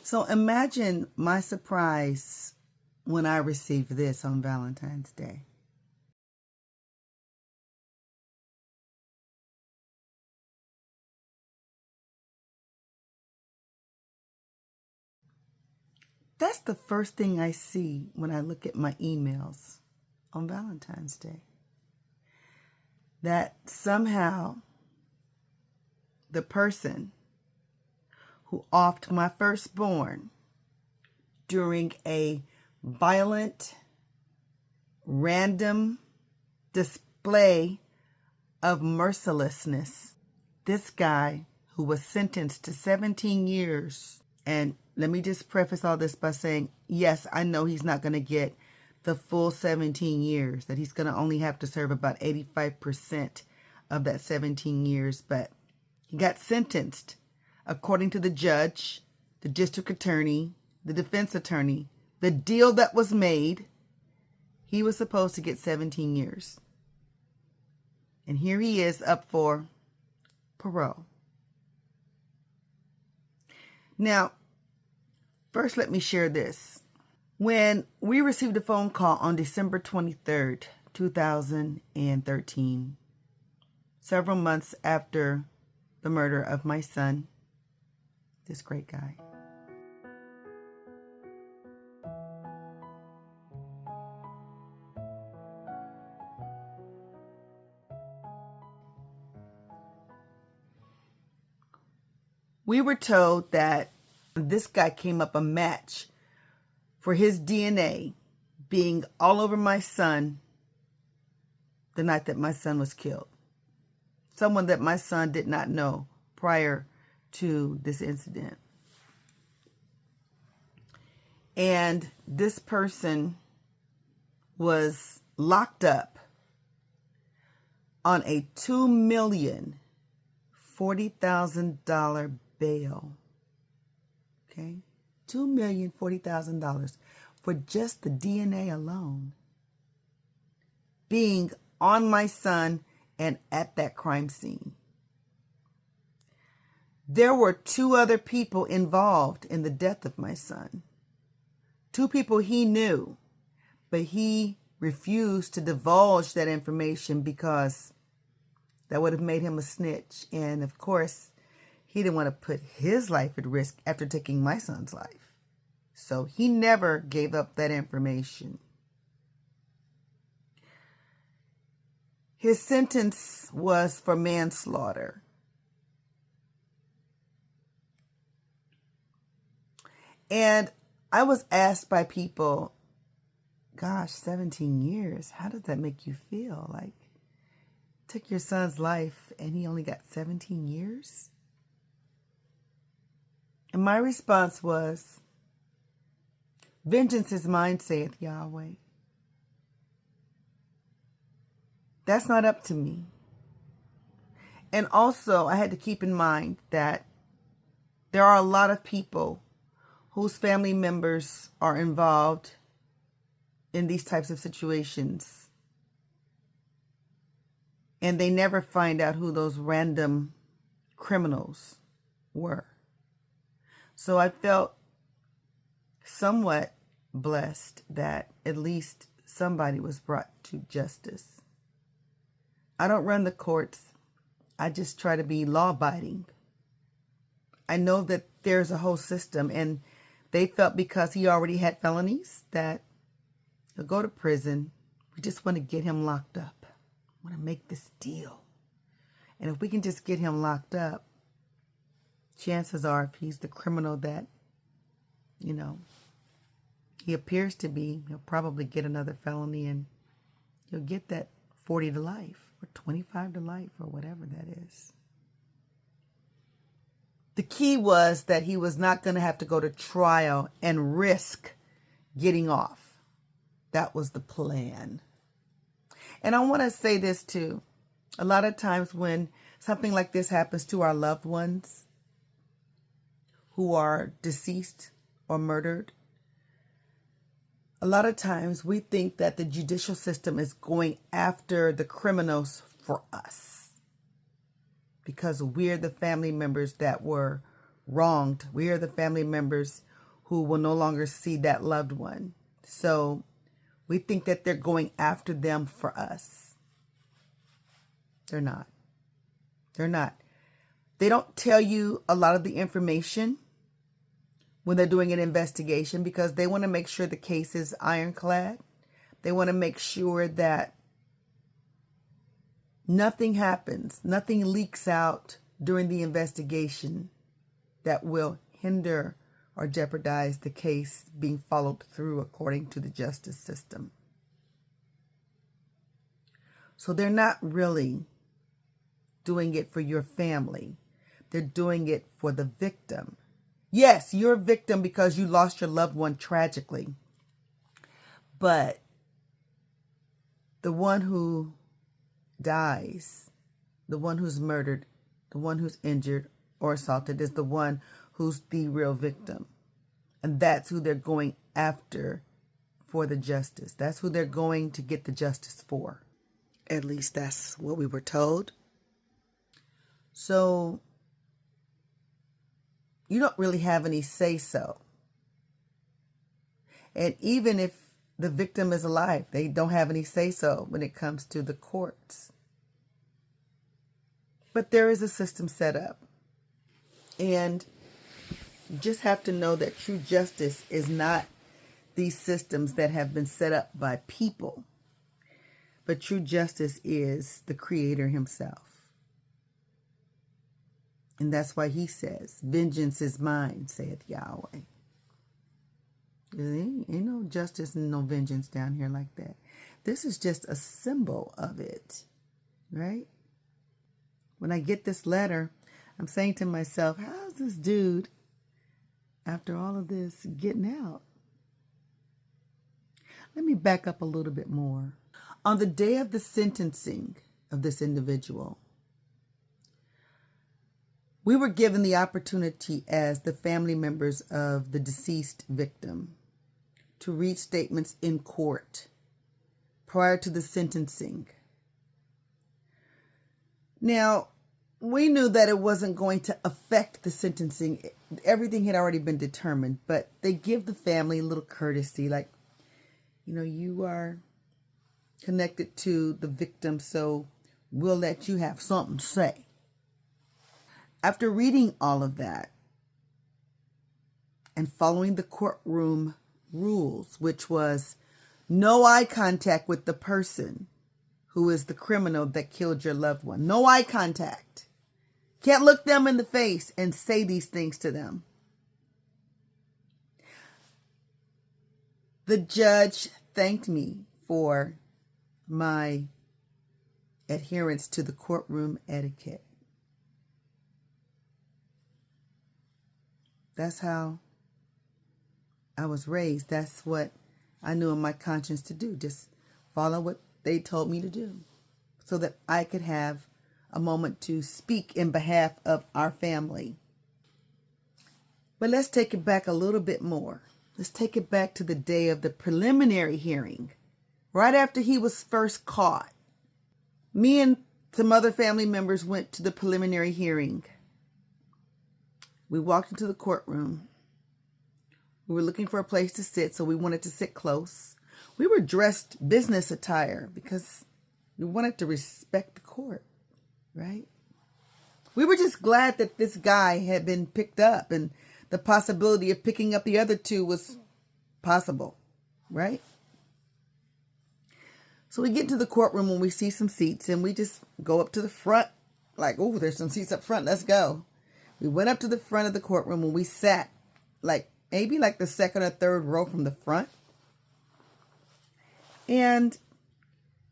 So imagine my surprise when I received this on Valentine's Day. That's the first thing I see when I look at my emails on Valentine's Day. That somehow the person who offed my firstborn during a violent, random display of mercilessness, this guy who was sentenced to 17 years, and let me just preface all this by saying, yes, I know he's not going to get the full 17 years, that he's going to only have to serve about 85% of that 17 years, but he got sentenced according to the judge, the district attorney, the defense attorney, the deal that was made. He was supposed to get 17 years. And here he is up for parole. Now, first let me share this. When we received a phone call on December 23rd, 2013, several months after the murder of my son, this great guy. We were told that this guy came up a match for his DNA being all over my son the night that my son was killed. Someone that my son did not know prior to this incident. And this person was locked up on a $2,040,000 bail. Okay? $2,040,000 for just the DNA alone being on my son and at that crime scene. There were two other people involved in the death of my son. Two people he knew, but he refused to divulge that information because that would have made him a snitch. And of course, he didn't want to put his life at risk after taking my son's life. So he never gave up that information. His sentence was for manslaughter. And I was asked by people, gosh, 17 years, how does that make you feel? Like, took your son's life and he only got 17 years? And my response was, vengeance is mine, saith Yahweh. That's not up to me. And also, I had to keep in mind that there are a lot of people whose family members are involved in these types of situations. And they never find out who those random criminals were. So I felt somewhat blessed that at least somebody was brought to justice. I don't run the courts. I just try to be law-abiding. I know that there's a whole system, and they felt because he already had felonies that he'll go to prison. We just want to get him locked up. We want to make this deal. And if we can just get him locked up, chances are if he's the criminal that, he appears to be, he'll probably get another felony and he'll get that 40 to life or 25 to life or whatever that is. The key was that he was not going to have to go to trial and risk getting off. That was the plan. And I want to say this too. A lot of times when something like this happens to our loved ones who are deceased or murdered, a lot of times we think that the judicial system is going after the criminals for us because we're the family members that were wronged. We are the family members who will no longer see that loved one. So we think that they're going after them for us. They're not. They're not. They don't tell you a lot of the information when they're doing an investigation because they want to make sure the case is ironclad. They want to make sure that nothing happens, nothing leaks out during the investigation that will hinder or jeopardize the case being followed through according to the justice system. So they're not really doing it for your family. They're doing it for the victim. Yes, you're a victim because you lost your loved one tragically. But the one who dies, the one who's murdered, the one who's injured or assaulted is the one who's the real victim. And that's who they're going after for the justice. That's who they're going to get the justice for. At least that's what we were told. So you don't really have any say-so. And even if the victim is alive, they don't have any say-so when it comes to the courts. But there is a system set up. And you just have to know that true justice is not these systems that have been set up by people. But true justice is the Creator himself. And that's why he says, vengeance is mine, saith Yahweh. Ain't no justice and no vengeance down here like that. This is just a symbol of it, right? When I get this letter, I'm saying to myself, how's this dude, after all of this, getting out? Let me back up a little bit more. On the day of the sentencing of this individual, we were given the opportunity as the family members of the deceased victim to read statements in court prior to the sentencing. Now, we knew that it wasn't going to affect the sentencing. Everything had already been determined, but they give the family a little courtesy, like, you know, you are connected to the victim, so we'll let you have something to say. After reading all of that and following the courtroom rules, which was no eye contact with the person who is the criminal that killed your loved one. No eye contact. Can't look them in the face and say these things to them. The judge thanked me for my adherence to the courtroom etiquette. That's how I was raised. That's what I knew in my conscience to do. Just follow what they told me to do so that I could have a moment to speak in behalf of our family. But let's take it back a little bit more. Let's take it back to the day of the preliminary hearing. Right after he was first caught, me and some other family members went to the preliminary hearing. We walked into the courtroom. We were looking for a place to sit, so we wanted to sit close. We were dressed business attire because we wanted to respect the court, right? We were just glad that this guy had been picked up and the possibility of picking up the other two was possible, right? So we get to the courtroom and we see some seats and we just go up to the front like, oh, there's some seats up front. Let's go. We went up to the front of the courtroom and we sat maybe the second or third row from the front. And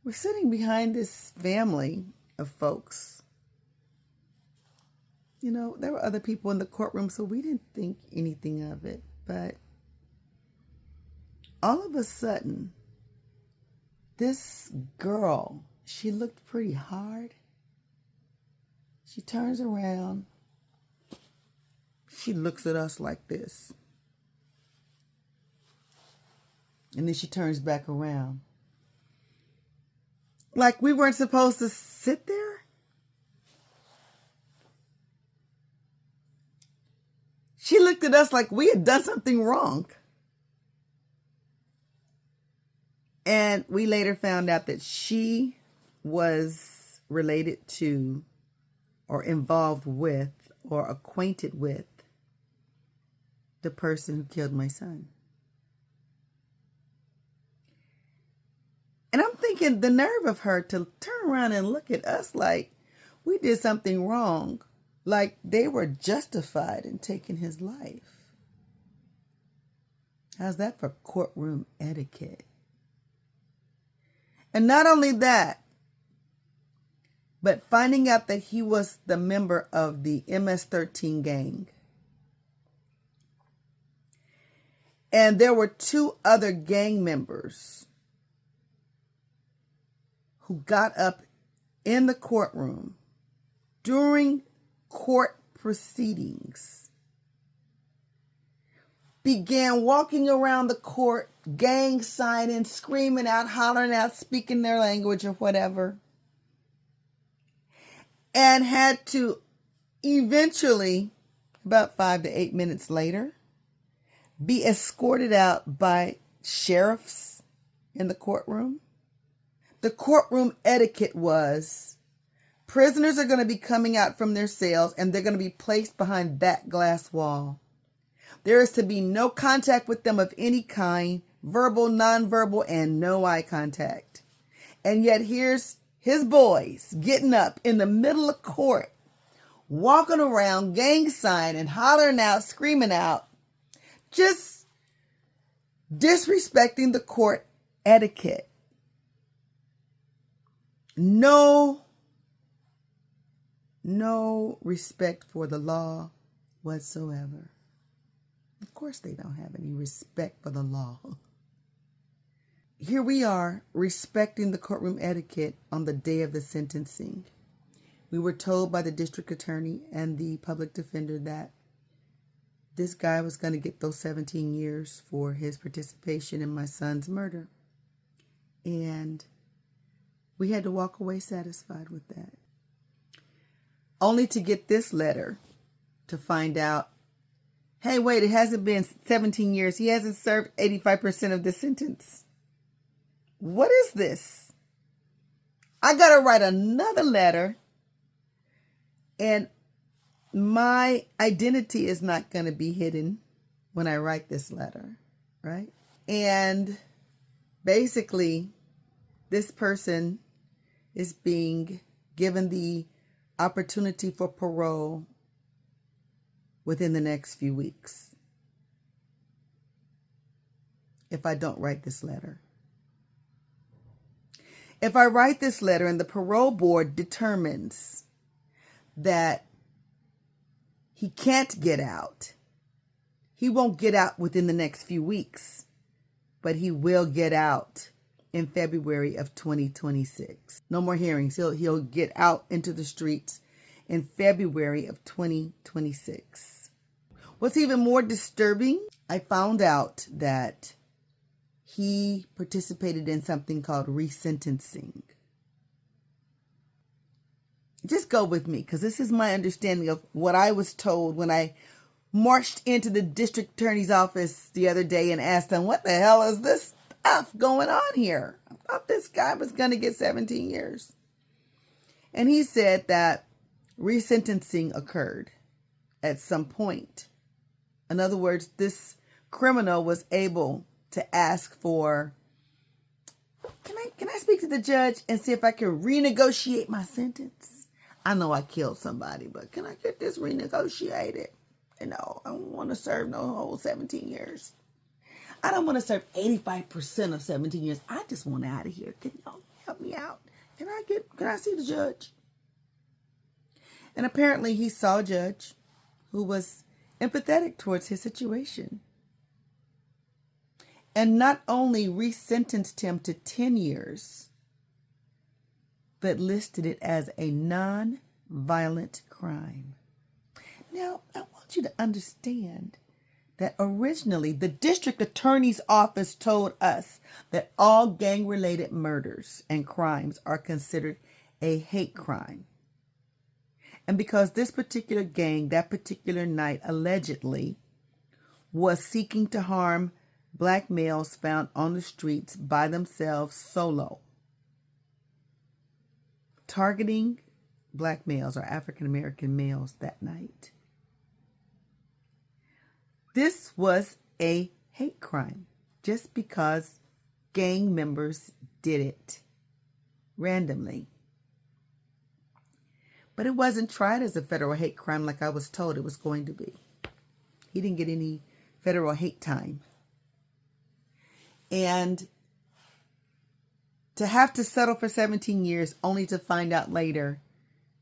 we're sitting behind this family of folks. You know, there were other people in the courtroom, so we didn't think anything of it. But all of a sudden, this girl, she looked pretty hard. She turns around. She looks at us like this. And then she turns back around. Like we weren't supposed to sit there? She looked at us like we had done something wrong. And we later found out that she was related to or involved with or acquainted with the person who killed my son. And I'm thinking the nerve of her to turn around and look at us like we did something wrong, like they were justified in taking his life. How's that for courtroom etiquette? And not only that, but finding out that he was the member of the MS-13 gang. And there were 2 other gang members who got up in the courtroom during court proceedings, began walking around the court, gang signing, screaming out, hollering out, speaking their language or whatever, and had to eventually, about 5 to 8 minutes later, be escorted out by sheriffs in the courtroom. The courtroom etiquette was prisoners are going to be coming out from their cells and they're going to be placed behind that glass wall. There is to be no contact with them of any kind, verbal, nonverbal, and no eye contact. And yet here's his boys getting up in the middle of court, walking around, gang signing, hollering out, screaming out, just disrespecting the court etiquette. No respect for the law whatsoever. Of course they don't have any respect for the law. Here we are, respecting the courtroom etiquette on the day of the sentencing. We were told by the district attorney and the public defender that this guy was going to get those 17 years for his participation in my son's murder. And we had to walk away satisfied with that. Only to get this letter to find out, hey, wait, it hasn't been 17 years. He hasn't served 85% of the sentence. What is this? I got to write another letter, and my identity is not going to be hidden when I write this letter, right? And basically, this person is being given the opportunity for parole within the next few weeks if I don't write this letter. If I write this letter and the parole board determines that he can't get out, he won't get out within the next few weeks, but he will get out in February of 2026. No more hearings. He'll get out into the streets in February of 2026. What's even more disturbing, I found out that he participated in something called resentencing. Just go with me, because this is my understanding of what I was told when I marched into the district attorney's office the other day and asked them, what the hell is this stuff going on here? I thought this guy was going to get 17 years. And he said that resentencing occurred at some point. In other words, this criminal was able to ask for, can I speak to the judge and see if I can renegotiate my sentence? I know I killed somebody, but can I get this renegotiated? You know, I don't want to serve no whole 17 years. I don't want to serve 85% of 17 years. I just want out of here. Can y'all help me out? Can I see the judge? And apparently he saw a judge who was empathetic towards his situation, and not only resentenced him to 10 years, but listed it as a non-violent crime. Now, I want you to understand that originally the district attorney's office told us that all gang-related murders and crimes are considered a hate crime. And because this particular gang, that particular night, allegedly was seeking to harm black males found on the streets by themselves solo, targeting black males or African American males that night. This was a hate crime just because gang members did it randomly. But it wasn't tried as a federal hate crime like I was told it was going to be. He didn't get any federal hate time. And to have to settle for 17 years only to find out later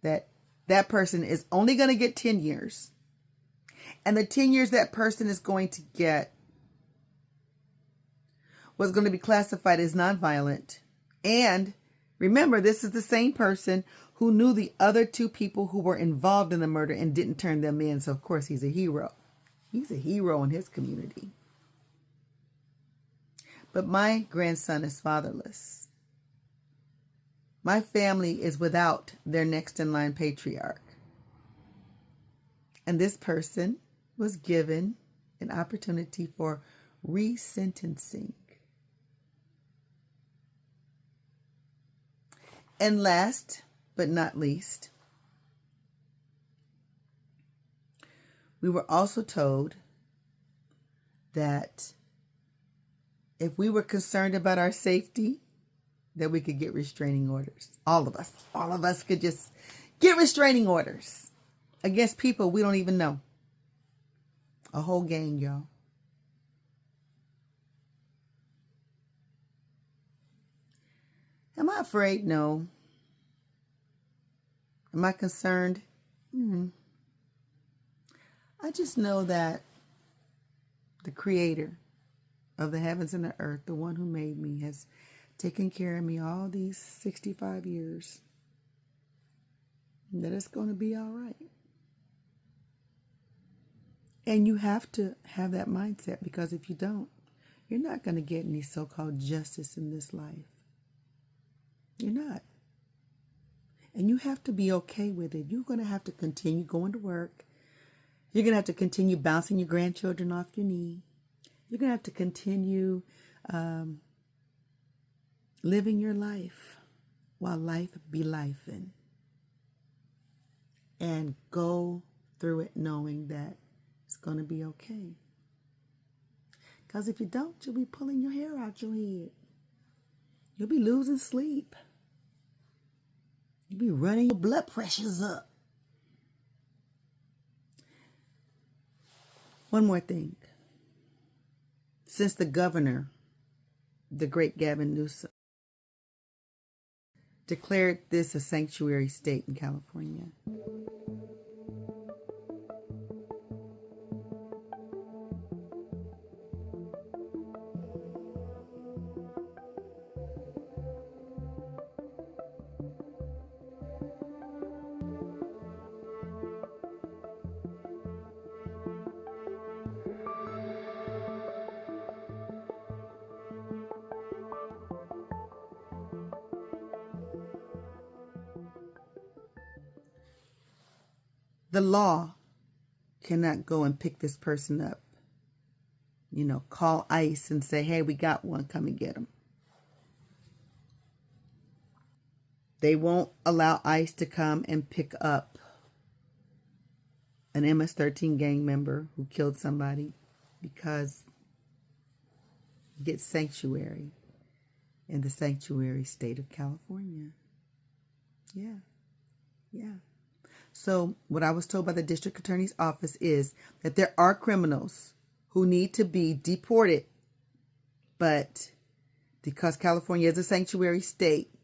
that that person is only going to get 10 years. And the 10 years that person is going to get was going to be classified as nonviolent. And remember, this is the same person who knew the other two people who were involved in the murder and didn't turn them in. So, of course, he's a hero. He's a hero in his community. But my grandson is fatherless. My family is without their next in line patriarch. And this person was given an opportunity for resentencing. And last but not least, we were also told that if we were concerned about our safety, that we could get restraining orders. All of us could just get restraining orders against people we don't even know. A whole gang, y'all. Am I afraid? No. Am I concerned? I just know that the Creator of the heavens and the earth, the one who made me, has taken care of me all these 65 years. That it's going to be all right. And you have to have that mindset, because if you don't, you're not going to get any so-called justice in this life. You're not. And you have to be okay with it. You're going to have to continue going to work. You're going to have to continue bouncing your grandchildren off your knee. You're going to have to continue living your life while life be lifing. And go through it knowing that it's going to be okay. Because if you don't, you'll be pulling your hair out your head. You'll be losing sleep. You'll be running your blood pressures up. One more thing. Since the governor, the great Gavin Newsom, declared this a sanctuary state in California, the law cannot go and pick this person up. Call ICE and say, hey, we got one, come and get him. They won't allow ICE to come and pick up an MS-13 gang member who killed somebody, because he gets sanctuary in the sanctuary state of California. Yeah. So what I was told by the district attorney's office is that there are criminals who need to be deported, but because California is a sanctuary state,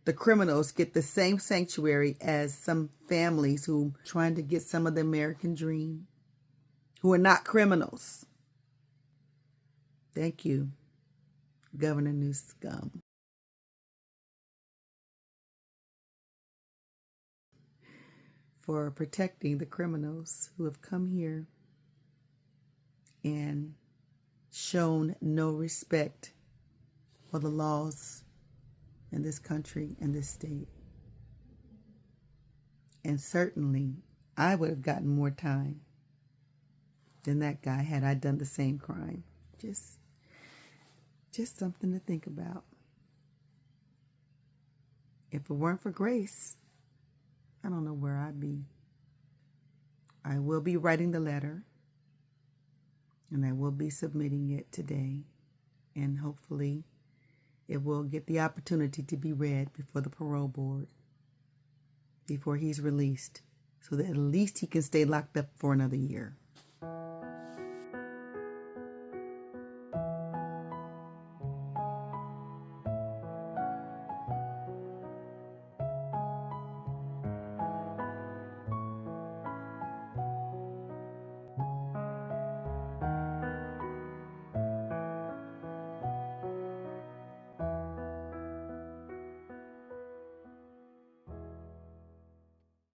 the criminals get the same sanctuary as some families who are trying to get some of the American dream, who are not criminals. Thank you, Governor Newsom, for protecting the criminals who have come here and shown no respect for the laws in this country and this state. And certainly, I would have gotten more time than that guy had I done the same crime. Just something to think about. If it weren't for grace, I don't know where I'd be. I will be writing the letter, and I will be submitting it today, and hopefully it will get the opportunity to be read before the parole board, before he's released, so that at least he can stay locked up for another year.